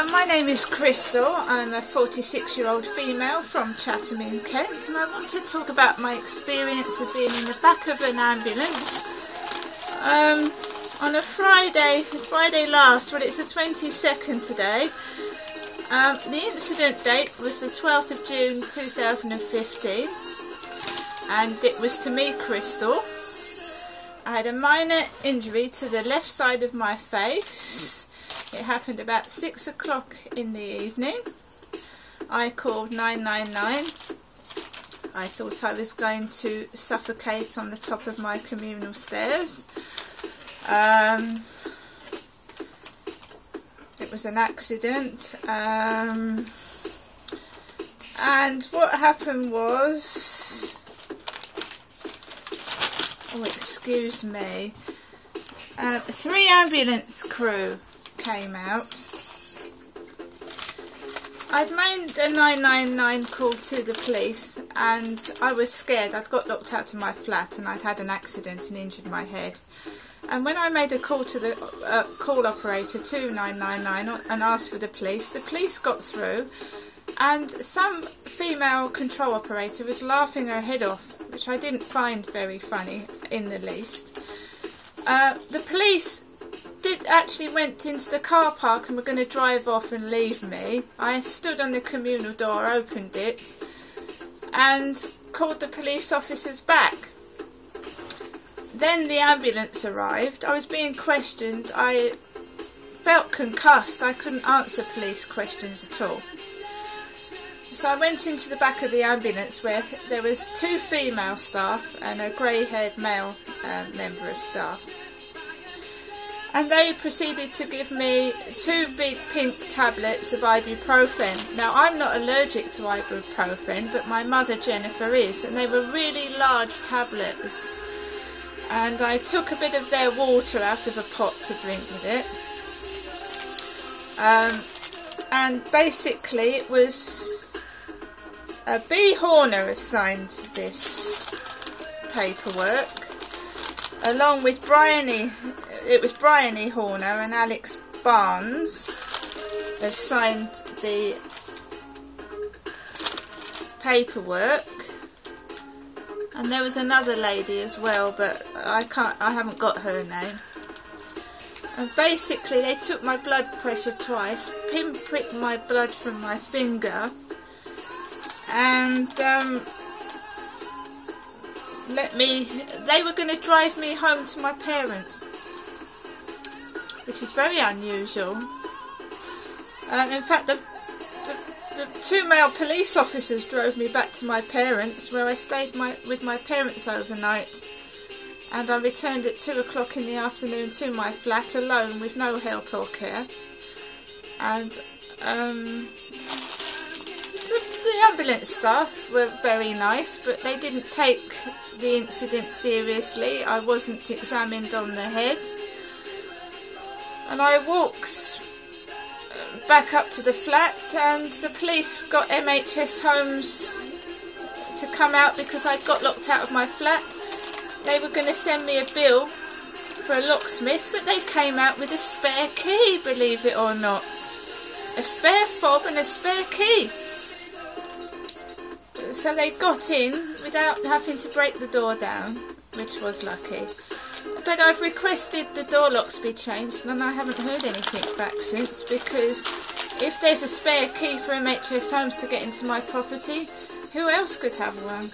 My name is Crystal. I'm a 46-year-old female from Chatham in Kent, and I want to talk about my experience of being in the back of an ambulance on a Friday last. Well, it's the 22nd today. The incident date was the 12th of June 2015, and it was to me, Crystal. I had a minor injury to the left side of my face. It happened about 6 o'clock in the evening. I called 999. I thought I was going to suffocate on the top of my communal stairs. It was an accident. And what happened was... Oh, excuse me. 3 ambulance crew came out. I'd made a 999 call to the police, and I was scared. I'd got locked out of my flat and I'd had an accident and injured my head. And when I made a call to the call operator to 999 and asked for the police got through, and some female control operator was laughing her head off, which I didn't find very funny in the least. The police actually went into the car park and were going to drive off and leave me. I stood on the communal door, opened it, and called the police officers back. Then the ambulance arrived. I was being questioned. I felt concussed. I couldn't answer police questions at all. So I went into the back of the ambulance where there was 2 female staff and a grey-haired male member of staff. And they proceeded to give me 2 big pink tablets of ibuprofen. Now, I'm not allergic to ibuprofen, but my mother Jennifer is, and they were really large tablets. And I took a bit of their water out of a pot to drink with it. And basically it was B. Horner assigned this paperwork, along with it was Brian E. Horner and Alex Barnes have signed the paperwork, and there was another lady as well, but I haven't got her name. And basically they took my blood pressure twice, pinpricked my blood from my finger, and they were going to drive me home to my parents, which is very unusual. In fact, the 2 male police officers drove me back to my parents, where I stayed with my parents overnight, and I returned at 2 o'clock in the afternoon to my flat alone with no help or care. And the ambulance staff were very nice, but they didn't take the incident seriously. I wasn't examined on the head. And I walked back up to the flat, and the police got MHS Homes to come out because I'd got locked out of my flat. They were going to send me a bill for a locksmith, but they came out with a spare key, believe it or not. A spare fob and a spare key. So they got in without having to break the door down, which was lucky. But I've requested the door locks be changed, and I haven't heard anything back since, because if there's a spare key for MHS Homes to get into my property, who else could have one?